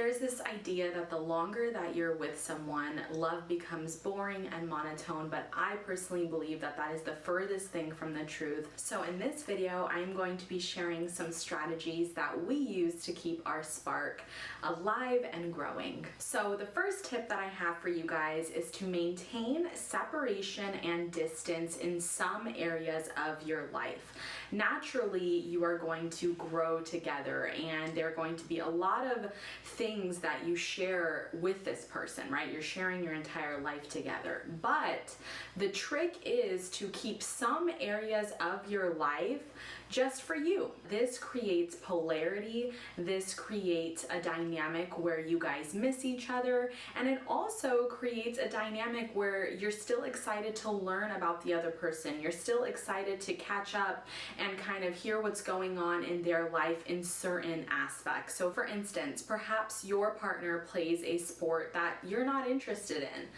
There's this idea that the longer that you're with someone, love becomes boring and monotone, but I personally believe that that is the furthest thing from the truth. So in this video, I'm going to be sharing some strategies that we use to keep our spark alive and growing. So the first tip that I have for you guys is to maintain separation and distance in some areas of your life. Naturally, you are going to grow together, and there are going to be a lot of things that you share with this person, right? You're sharing your entire life together. But the trick is to keep some areas of your life just for you. This creates polarity. This creates a dynamic where you guys miss each other, and it also creates a dynamic where you're still excited to learn about the other person. You're still excited to catch up and kind of hear what's going on in their life in certain aspects. So for instance, perhaps your partner plays a sport that you're not interested in.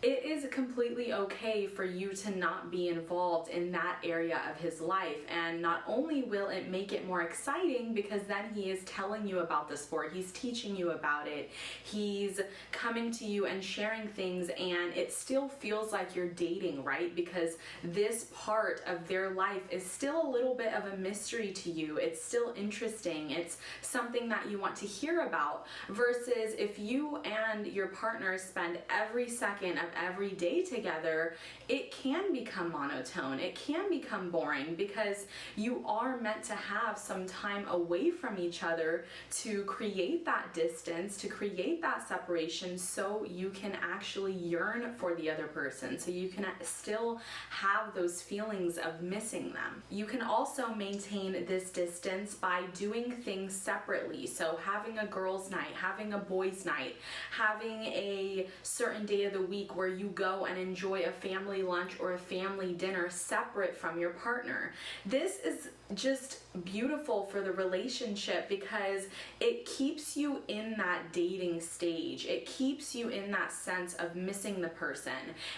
It is completely okay for you to not be involved in that area of his life, and not only will it make it more exciting because then he is telling you about the sport, he's teaching you about it, he's coming to you and sharing things, and it still feels like you're dating, right? Because this part of their life is still a little bit of a mystery to you. It's still interesting. It's something that you want to hear about, versus if you and your partner spend every second of every day together, it can become monotone. It can become boring because you are meant to have some time away from each other to create that distance, to create that separation, so you can actually yearn for the other person, so you can still have those feelings of missing them. You can also maintain this distance by doing things separately. So having a girls' night, having a boys' night, having a certain day of the week where you go and enjoy a family lunch or a family dinner separate from your partner. This is just beautiful for the relationship because it keeps you in that dating stage. It keeps you in that sense of missing the person.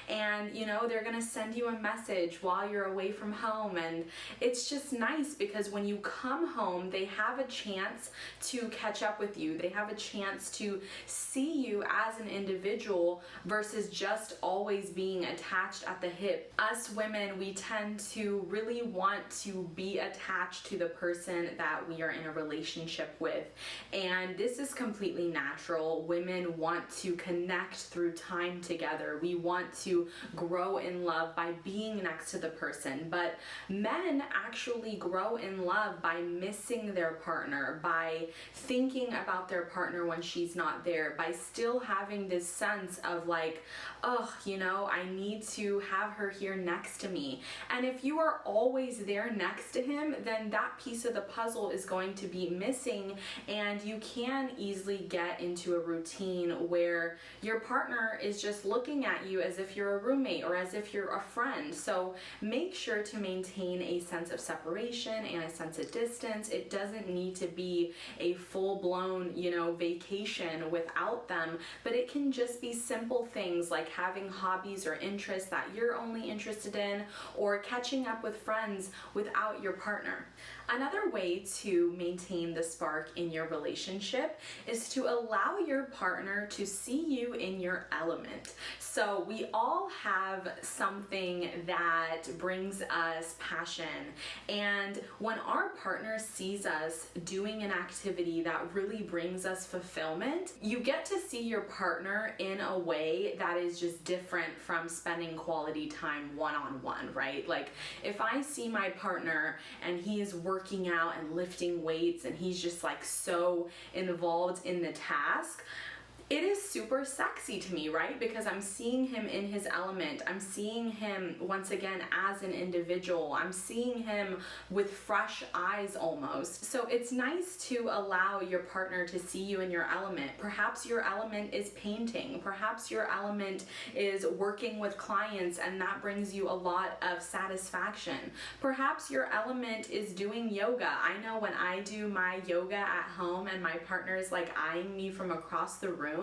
And you know, they're gonna send you a message while you're away from home, and it's just nice because when you come home, they have a chance to catch up with you. They have a chance to see you as an individual versus just always being attached at the hip. Us women, we tend to really want to be attached to the person that we are in a relationship with, and this is completely natural. Women want to connect through time together. We want to grow in love by being next to the person, but men actually grow in love by missing their partner, by thinking about their partner when she's not there, by still having this sense of like, oh, you know, I need to have her here next to me. And if you are always there next to him, then that piece of the puzzle is going to be missing, and you can easily get into a routine where your partner is just looking at you as if you're a roommate or as if you're a friend. So make sure to maintain a sense of separation and a sense of distance. It doesn't need to be a full-blown, you know, vacation without them, but it can just be simple things like having hobbies or interests that you're only interested in, or catching up with friends without your partner. Another way to maintain the spark in your relationship is to allow your partner to see you in your element. So we all have something that brings us passion, and when our partner sees us doing an activity that really brings us fulfillment, you get to see your partner in a way that is just different from spending quality time one-on-one, right? Like if I see my partner and he is working out and lifting weights and he's just like so involved in the task, it is super sexy to me, right? Because I'm seeing him in his element. I'm seeing him once again as an individual. I'm seeing him with fresh eyes almost. So it's nice to allow your partner to see you in your element. Perhaps your element is painting. Perhaps your element is working with clients, and that brings you a lot of satisfaction. Perhaps your element is doing yoga. I know when I do my yoga at home and my partner is like eyeing me from across the room,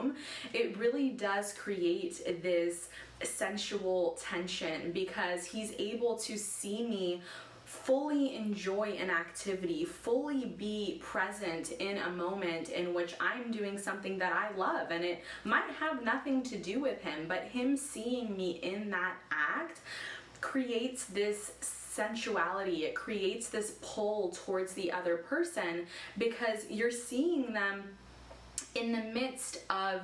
it really does create this sensual tension because he's able to see me fully enjoy an activity, fully be present in a moment in which I'm doing something that I love, and it might have nothing to do with him, but him seeing me in that act creates this sensuality. It creates this pull towards the other person because you're seeing them in the midst of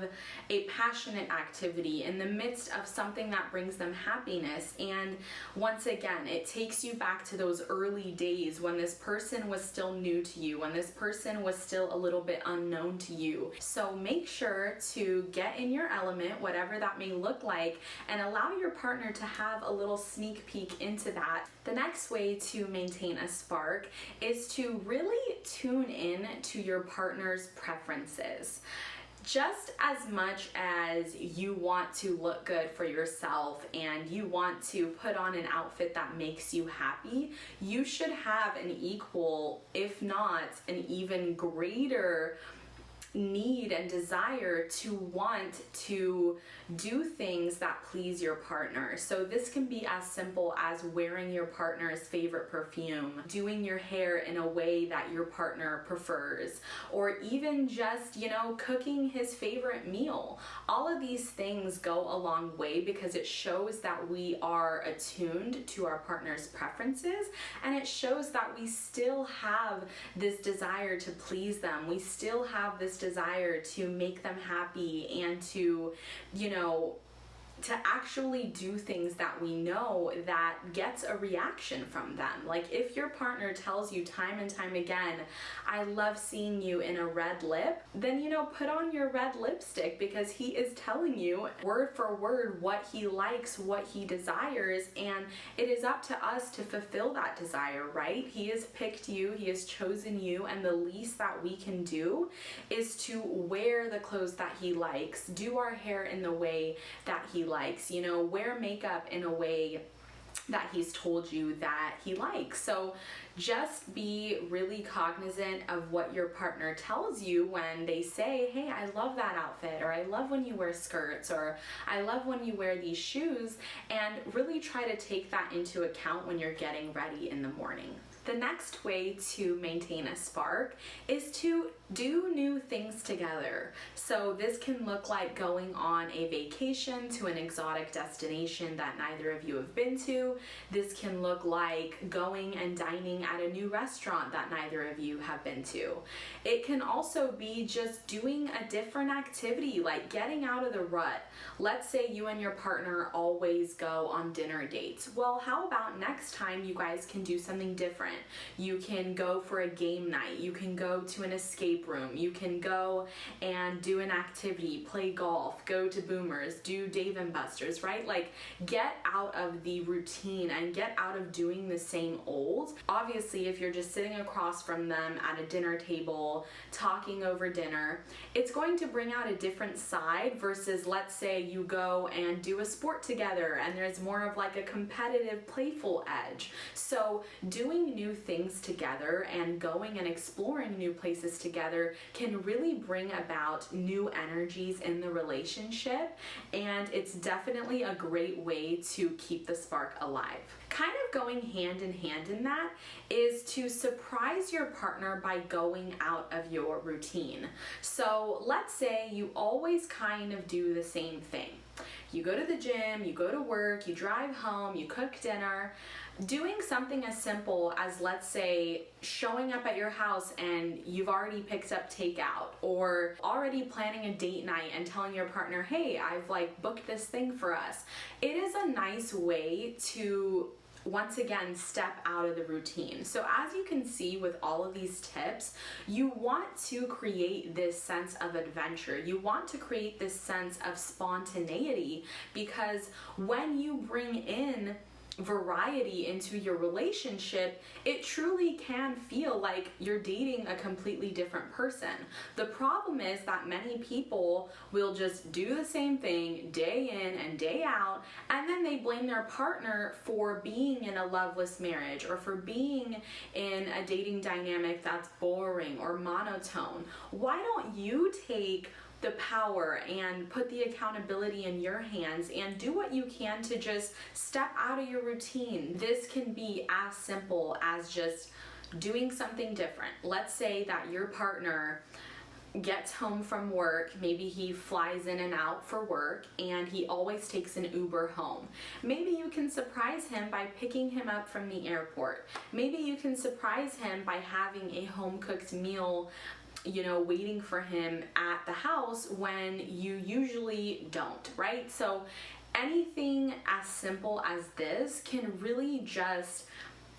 a passionate activity, in the midst of something that brings them happiness. And once again, it takes you back to those early days when this person was still new to you, when this person was still a little bit unknown to you. So make sure to get in your element, whatever that may look like, and allow your partner to have a little sneak peek into that. The next way to maintain a spark is to really tune in to your partner's preferences. Just as much as you want to look good for yourself and you want to put on an outfit that makes you happy, you should have an equal, if not an even greater need and desire to want to do things that please your partner. So this can be as simple as wearing your partner's favorite perfume, doing your hair in a way that your partner prefers, or even just, cooking his favorite meal. All of these things go a long way because it shows that we are attuned to our partner's preferences, and it shows that we still have this desire to please them. We still have this desire to make them happy and to, to actually do things that we know that gets a reaction from them. Like if your partner tells you time and time again, I love seeing you in a red lip, then put on your red lipstick because he is telling you word for word what he likes, what he desires, and it is up to us to fulfill that desire, right? He has picked you, he has chosen you, and the least that we can do is to wear the clothes that he likes, do our hair in the way that he likes, wear makeup in a way that he's told you that he likes. So just be really cognizant of what your partner tells you when they say, hey, I love that outfit, or I love when you wear skirts, or I love when you wear these shoes, and really try to take that into account when you're getting ready in the morning. The next way to maintain a spark is to do new things together. So this can look like going on a vacation to an exotic destination that neither of you have been to. This can look like going and dining at a new restaurant that neither of you have been to. It can also be just doing a different activity, like getting out of the rut. Let's say you and your partner always go on dinner dates. Well, how about next time you guys can do something different? You can go for a game night. You can go to an escape room. You can go and do an activity, play golf, go to Boomers, do Dave & Buster's, right? Like get out of the routine and get out of doing the same old. Obviously, if you're just sitting across from them at a dinner table, talking over dinner, it's going to bring out a different side versus let's say you go and do a sport together and there's more of like a competitive, playful edge. So doing new things together and going and exploring new places together can really bring about new energies in the relationship, and it's definitely a great way to keep the spark alive. Kind of going hand in hand in that is to surprise your partner by going out of your routine. So let's say you always kind of do the same thing. You go to the gym, you go to work, you drive home, you cook dinner. Doing something as simple as, let's say, showing up at your house and you've already picked up takeout, or already planning a date night and telling your partner, hey, I've booked this thing for us. It is a nice way to once again step out of the routine. So as you can see with all of these tips, you want to create this sense of adventure. You want to create this sense of spontaneity, because when you bring in variety into your relationship, it truly can feel like you're dating a completely different person. The problem is that many people will just do the same thing day in and day out, and then they blame their partner for being in a loveless marriage or for being in a dating dynamic that's boring or monotone. Why don't you take the power and put the accountability in your hands and do what you can to just step out of your routine. This can be as simple as just doing something different. Let's say that your partner gets home from work, maybe he flies in and out for work and he always takes an Uber home. Maybe you can surprise him by picking him up from the airport. Maybe you can surprise him by having a home-cooked meal, you know, waiting for him at the house when you usually don't, right? So anything as simple as this can really just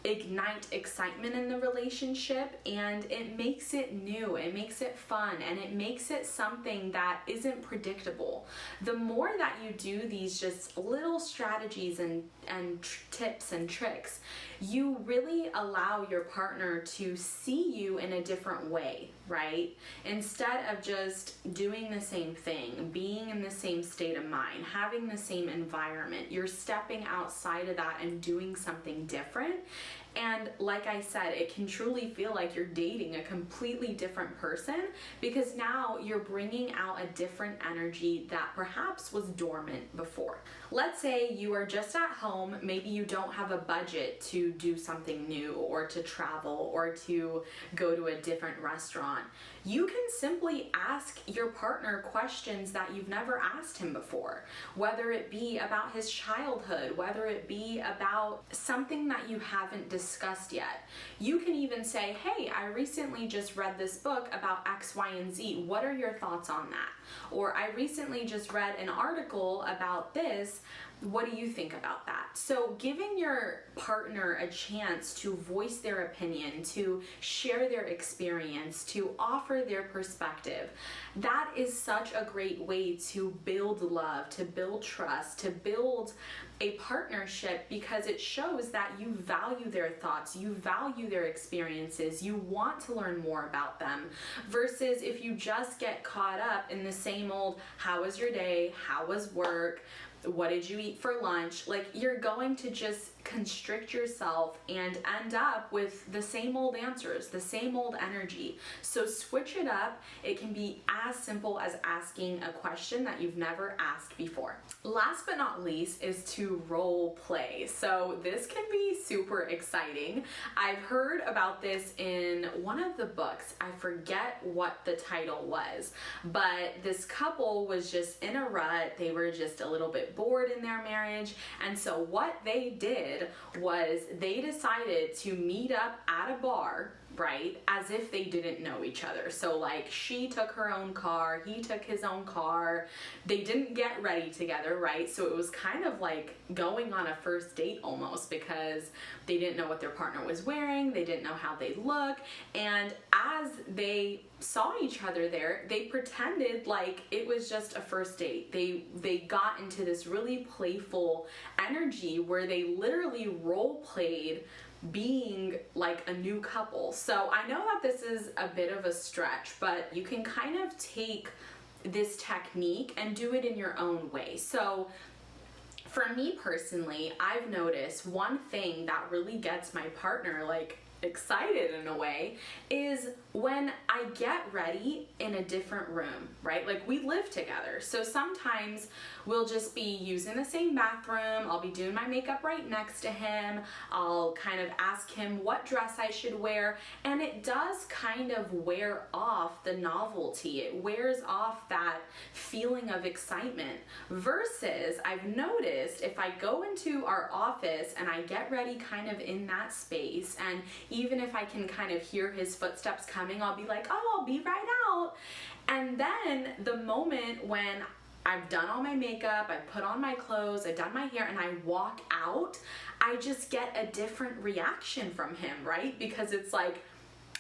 ignite excitement in the relationship, and it makes it new, it makes it fun, and it makes it something that isn't predictable. The more that you do these just little strategies and tips and tricks, you really allow your partner to see you in a different way, right? Instead of just doing the same thing, being in the same state of mind, having the same environment, you're stepping outside of that and doing something different. And like I said, it can truly feel like you're dating a completely different person, because now you're bringing out a different energy that perhaps was dormant before. Let's say you are just at home, maybe you don't have a budget to do something new or to travel or to go to a different restaurant. You can simply ask your partner questions that you've never asked him before, whether it be about his childhood, whether it be about something that you haven't discussed yet. You can even say, hey, I recently just read this book about X, Y, and Z. What are your thoughts on that? Or I recently just read an article about this. What do you think about that? So giving your partner a chance to voice their opinion, to share their experience, to offer their perspective, that is such a great way to build love, to build trust, to build a partnership, because it shows that you value their thoughts, you value their experiences, you want to learn more about them, versus if you just get caught up in the same old, how was your day, how was work, what did you eat for lunch? Like, you're going to just constrict yourself and end up with the same old answers, the same old energy. So switch it up. It can be as simple as asking a question that you've never asked before. Last but not least is to role play. So this can be super exciting. I've heard about this in one of the books. I forget what the title was, but this couple was just in a rut. They were just a little bit bored in their marriage. And so what they did was they decided to meet up at a bar, right, as if they didn't know each other. So like, she took her own car, he took his own car, they didn't get ready together, right? So it was kind of like going on a first date almost, because they didn't know what their partner was wearing, they didn't know how they look, and as they saw each other there, they pretended like it was just a first date. They got into this really playful energy where they literally role played being like a new couple. So I know that this is a bit of a stretch, but you can kind of take this technique and do it in your own way. So for me personally, I've noticed one thing that really gets my partner like excited in a way is when I get ready in a different room, right? Like, we live together, so sometimes we'll just be using the same bathroom, I'll be doing my makeup right next to him, I'll kind of ask him what dress I should wear, and it does kind of wear off the novelty, it wears off that feeling of excitement, versus I've noticed if I go into our office and I get ready kind of in that space, and even if I can kind of hear his footsteps coming, I'll be like, oh, I'll be right out. And then the moment when I've done all my makeup, I've put on my clothes, I've done my hair, and I walk out, I just get a different reaction from him, right? Because it's like,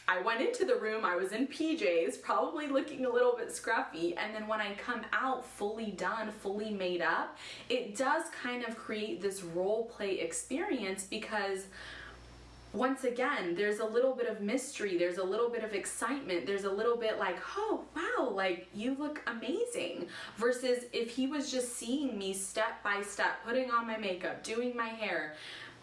I went into the room, I was in PJs, probably looking a little bit scruffy, and then when I come out fully done, fully made up, it does kind of create this role play experience, because once again, there's a little bit of mystery, there's a little bit of excitement, there's a little bit like, oh, wow, like, you look amazing. Versus if he was just seeing me step by step, putting on my makeup, doing my hair,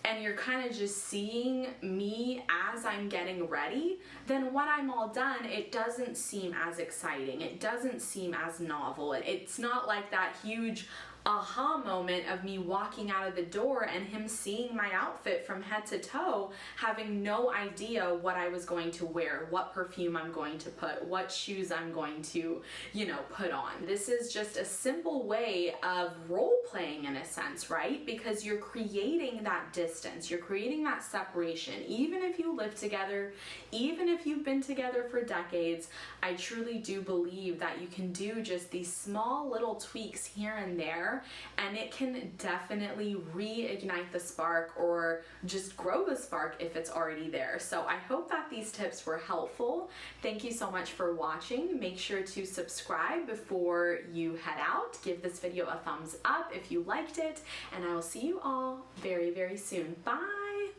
and you're kind of just seeing me as I'm getting ready, then when I'm all done, it doesn't seem as exciting. It doesn't seem as novel. It's not like that huge aha moment of me walking out of the door and him seeing my outfit from head to toe, having no idea what I was going to wear, what perfume I'm going to put, what shoes I'm going to, put on. This is just a simple way of role playing in a sense, right? Because you're creating that distance, you're creating that separation. Even if you live together, even if you've been together for decades, I truly do believe that you can do just these small little tweaks here and there, and it can definitely reignite the spark or just grow the spark if it's already there. So I hope that these tips were helpful. Thank you so much for watching. Make sure to subscribe before you head out. Give this video a thumbs up if you liked it, and I will see you all very, very soon. Bye!